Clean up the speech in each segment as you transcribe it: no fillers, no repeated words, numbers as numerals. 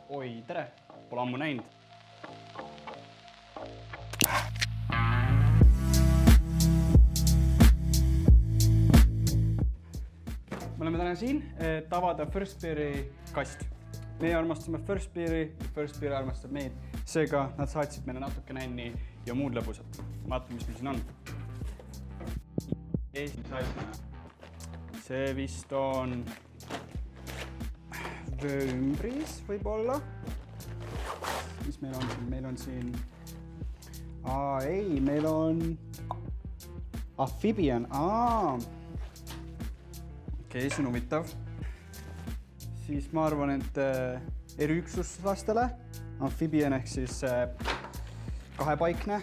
Oi, tere! Pole ammu näinud. Me oleme täna siin, et avada First Beeri kast. Meie armastame First Beeri, First Beer armastab meid. Seega nad saatsid meile natuke nänni ja muud lõbusat. Vaatame, mis meil siin on. See vist on vöömbris võib-olla. Mis meil on siin? Meil on siin... ei, meil on... Amphibian. Okei, see on huvitav. Siis ma arvan, et eriüksus lastele. Amphibian ehk siis kahepaikne.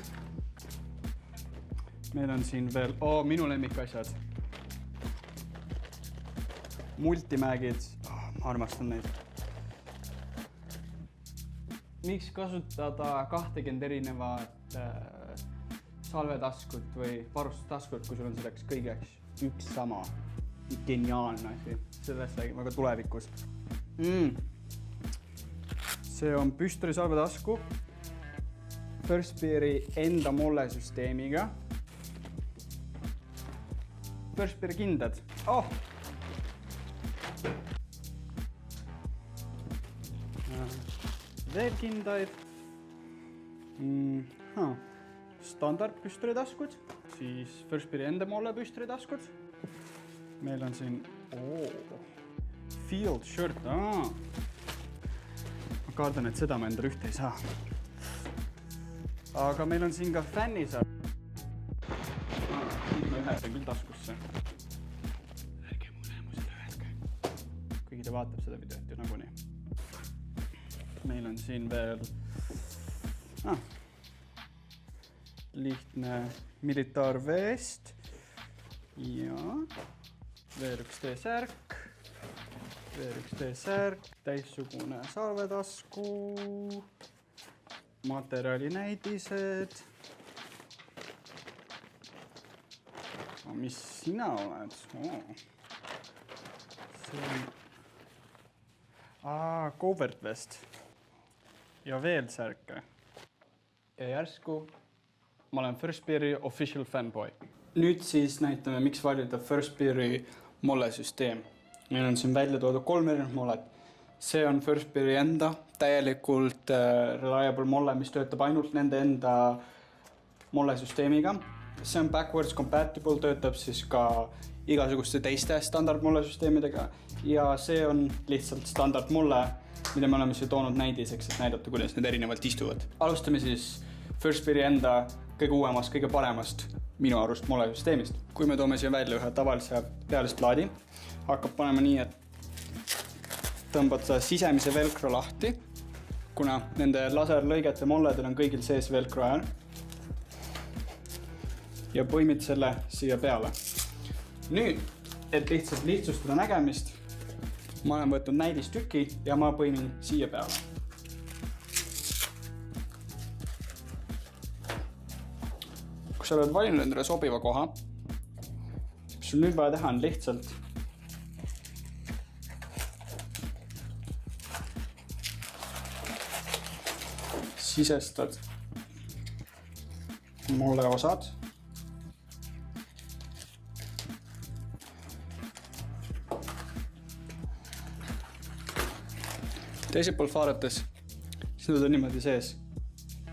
Meil on siin veel minu lemmikasjad. Multimägid. Ma armastan neid. Miks kasutada 20 erinevat salvetaskut või varustustaskut, kui sul on selleks kõigeks üks sama geniaalne asi. Sellest räägime ka tulevikus. See on püstoli salvetasku First Beeri enda mollesüsteemiga. First Beeri kindad. Veel kindaid. Standard püstolitaskud. Siis First Beeri enda molle püstolitaskud. Meil on siin Field shirt. Ma kardan, et seda ma endale ühte ei saa. Aga meil on siin ka fännisar. Ma ühetan küll taskusse. Ärge mure mu seda ühetke. Kuigi ta vaatab seda videot ju nagunii. Meil on siin veel lihtne militaarvest ja veel üks T-särk, täissugune salvetasku, materjalinäidised. Mis sina oled? See on covert vest. Ja veel särke. Ja järsku ma olen First Beeri official fanboy. Nüüd siis näitame, miks valida First Beeri mollesüsteem. Meil on siin välja toodud 3 erinevat mollet. See on First Beeri enda täielikult reliable molle, mis töötab ainult nende enda mollesüsteemiga. See on backwards compatible, töötab siis ka igasuguste teiste standard mollesüsteemidega. Ja see on lihtsalt standard molle, mida me oleme siia toonud näidiseks, et näidata, kuidas need erinevalt istuvad. Alustame siis First Beeri enda kõige uuemast, kõige paremast minu arust mollesüsteemist. Kui me toome siia välja ühe tavalise pealisplaadi, hakkab panema nii, et tõmbad sisemise velcro lahti, kuna nende laserlõigete molledel on kõigil sees velcro äär. Ja põimid selle siia peale. Nüüd, et lihtsalt lihtsustada nägemist, ma olen võtnud näidistüki ja ma põimin siia peale. Kui sa oled valinud endale sobiva koha, mis sul nüüd vaja teha on lihtsalt sisestad molle osad. Teiselt poolt vaadates, siis nad on niimoodi sees.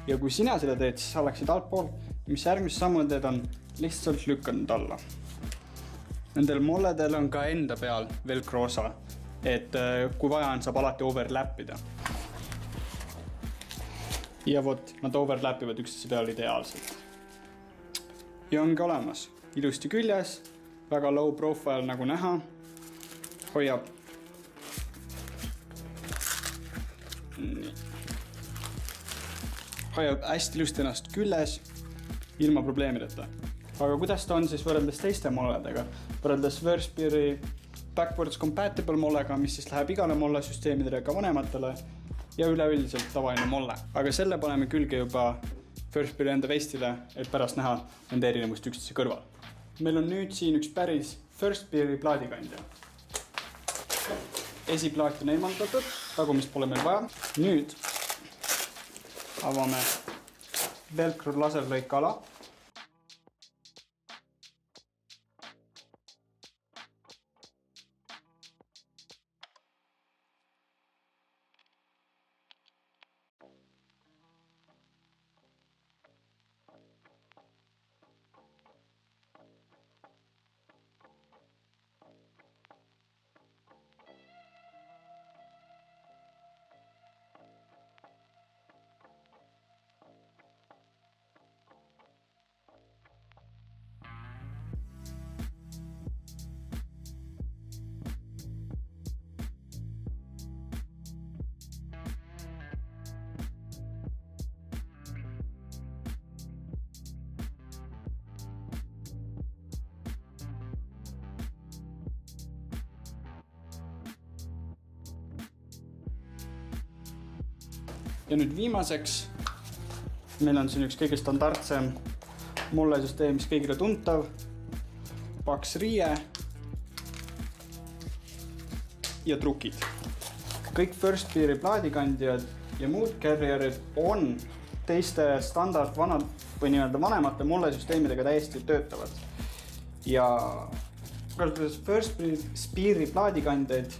Ja kui sina seda teed, siis sa läksid altpool, mis järgmise sammud teed on lihtsalt lükkanud alla. Nendel molledel on ka enda peal velcro osa, et kui vaja on, saab alati overlappida. Ja vot, nad overlappivad üksteise peal ideaalselt. Ja ongi olemas. Ilusti küljes, väga low profile nagu näha, hoiab hästi ilusti ennast külles, ilma probleemideta. Aga kuidas ta on siis võrreldes teiste molledega? Võrreldes First Beeri backwards compatible mollega, mis siis läheb igale mollesüsteemidele ka vanematele ja üleüldiselt tavaline molle. Aga selle paneme külge juba First Beeri enda vestile, et pärast näha nende erinevust üksteise kõrval. Meil on nüüd siin üks päris First Beeri plaadikandja. esiplaat on eemaldatud, tagumist pole meil vaja. Nüüd avame Velcro laserlõikala. Ja nüüd viimaseks, meil on siin üks kõige standardsem mullesüsteem, mis kõigile tuntav, paks riie ja trukid. Kõik First Beeri plaadikandjad ja muud carrierid on teiste standard või vanemate mullesüsteemidega täiesti töötavad. Ja kasutades First Beeri plaadikandjaid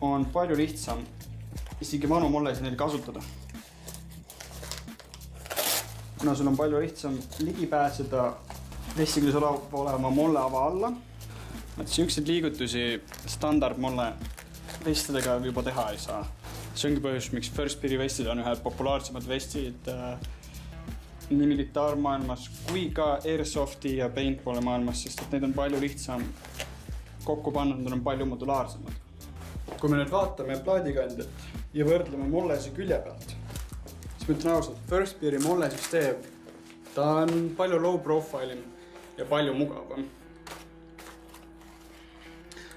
on palju lihtsam isegi vanu mullesi neil kasutada. Kuna sul on palju lihtsam ligi pääseda vestikülis olema mulleava alla, et siukseid liigutusi standard mulle vestidega juba teha ei saa. See ongi põhjus, miks First Beeri vestid on ühed populaarsemad vestid nii militaarmaailmas kui ka Airsofti ja Paintballi maailmas, sest et neid on palju lihtsam kokku panna, need on palju modulaarsemad. Kui me nüüd vaatame plaadikandjat ja võrdleme mullesi külje pealt, siis ma ütlen ausalt, First Beeri mullesüsteem, ta on palju low profile'im ja palju mugavam.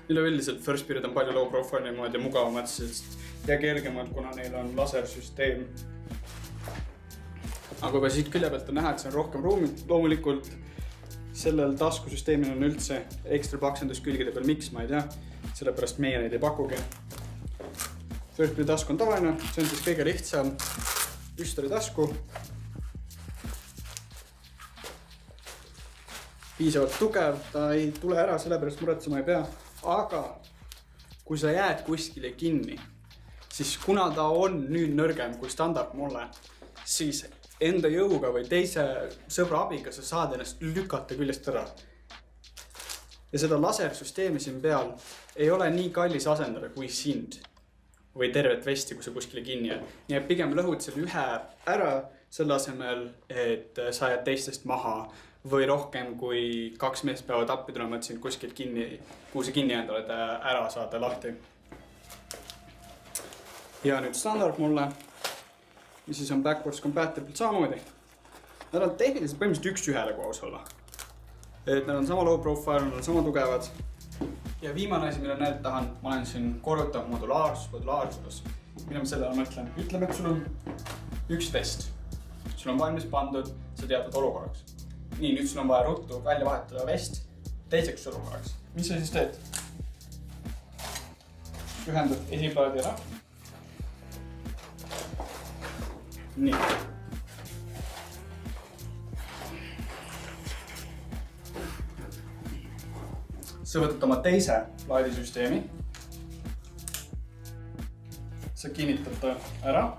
Üleüldiselt First Beerid on palju low profile'imad ja mugavamad ja kergemad, kuna neil on lasersüsteem. Aga juba siit külje pealt on näha, et see on rohkem ruumi. Loomulikult sellel taskusüsteemil on üldse ekstra paksendus külgede peal, miks ma ei tea, sellepärast meie neid ei pakugi. First Beeri tasku on tavaline, see on siis kõige lihtsam püstoli tasku. Piisavalt tugev, ta ei tule ära, sellepärast muretsema ei pea. Aga kui sa jääd kuskile kinni, siis kuna ta on nüüd nõrgem kui standard mulle, siis enda jõuga või teise sõbra abiga sa saad ennast lükata küljest ära. Ja seda lasersüsteemi siin peal ei ole nii kallis asendada kui sind või tervet vesti, kui sa kuskile kinni jääd. Nii et pigem lõhud selle ühe ära selle asemel, et sa jääd teistest maha või rohkem kui 2 meest peavad appi tulema, et sind kuskilt kinni, kuhu sa kinni jäänud oled, ära saada lahti. Ja nüüd standard mulle, mis siis on backwards compatible samamoodi. Nad on tehniliselt põhimõtteliselt 1:1 kui aus olla. Et nad on sama low profile, nad on sama tugevad. Ja viimane asi, mille näidata tahan, ma olen siin korrutav modulaarsus. Mida ma sellele mõtlen? Ütleme, et sul on üks vest. Sul on valmis pandud sa teatud olukorraks. Nii, nüüd sul on vaja ruttu välja vahetada vest teiseks olukorraks. Mis sa siis teed? Ühendad esiplaadi ära. Nii. Sa võtad oma teise plaadisüsteemi. Sa kinnitad ta ära.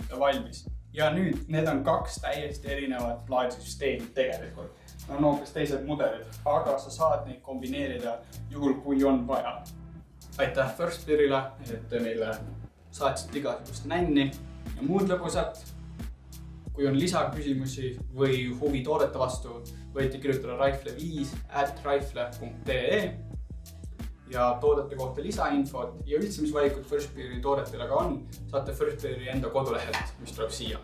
Ja valmis. Ja nüüd need on 2 täiesti erinevad plaadisüsteemid tegelikult. Nad on hoopis teised mudelid, aga sa saad neid kombineerida juhul, kui on vaja. Aitäh First Beerile, et meile saatsid igasugust nänni ja muud lõbusat. Kui on lisaküsimusi või huvi toodete vastu, võite kirjutada rifle5@rifle.ee ja toodete kohta lisainfot ja üldse mis valikud First Beeri toodetele ka on, saate First Beeri enda kodulehelt, mis tuleb siia.